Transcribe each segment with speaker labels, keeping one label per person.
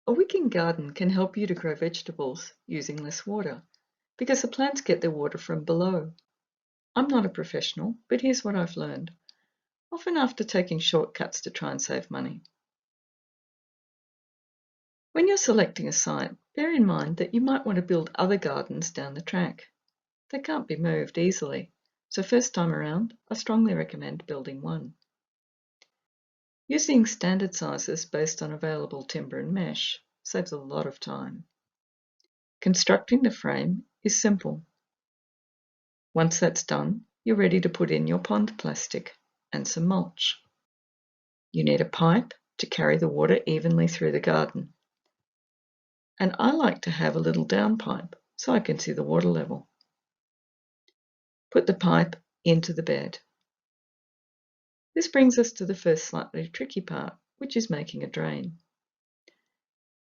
Speaker 1: A wicking garden can help you to grow vegetables using less water because the plants get their water from below. I'm not a professional, but here's what I've learned, often after taking shortcuts to try and save money. When you're selecting a site, bear in mind that you might want to build other gardens down the track. They can't be moved easily, so first time around, I strongly recommend building one. Using standard sizes based on available timber and mesh saves a lot of time. Constructing the frame is simple. Once that's done, you're ready to put in your pond plastic and some mulch. You need a pipe to carry the water evenly through the garden. And I like to have a little downpipe so I can see the water level. Put the pipe into the bed. This brings us to the first slightly tricky part, which is making a drain.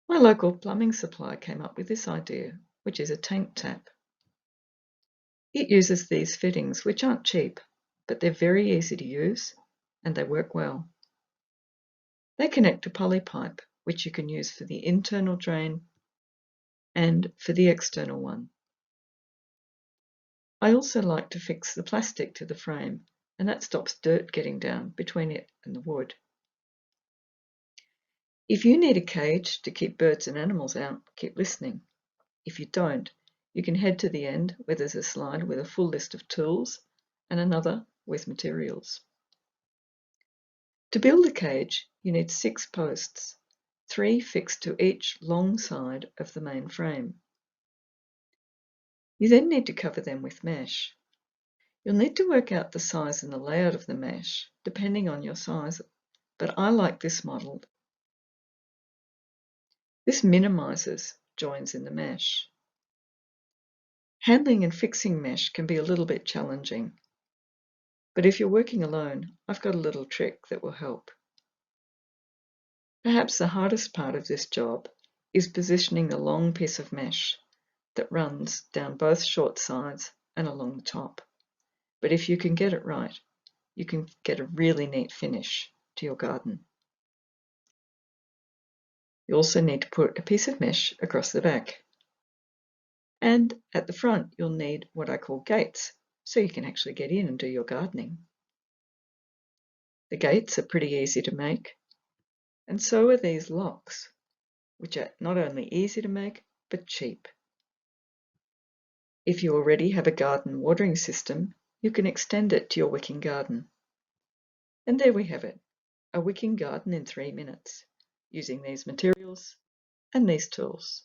Speaker 1: My local plumbing supplier came up with this idea, which is a tank tap. It uses these fittings, which aren't cheap, but they're very easy to use and they work well. They connect to poly pipe, which you can use for the internal drain and for the external one. I also like to fix the plastic to the frame, and that stops dirt getting down between it and the wood. If you need a cage to keep birds and animals out, keep listening. If you don't, you can head to the end where there's a slide with a full list of tools and another with materials. To build a cage, you need 6 posts, 3 fixed to each long side of the main frame. You then need to cover them with mesh. You'll need to work out the size and the layout of the mesh, depending on your size, but I like this model. This minimizes joins in the mesh. Handling and fixing mesh can be a little bit challenging, but if you're working alone, I've got a little trick that will help. Perhaps the hardest part of this job is positioning the long piece of mesh that runs down both short sides and along the top. But if you can get it right, you can get a really neat finish to your garden. You also need to put a piece of mesh across the back. And at the front, you'll need what I call gates, so you can actually get in and do your gardening. The gates are pretty easy to make, and so are these locks, which are not only easy to make, but cheap. If you already have a garden watering system, you can extend it to your wicking garden. And there we have it, a wicking garden in 3 minutes, using these materials and these tools.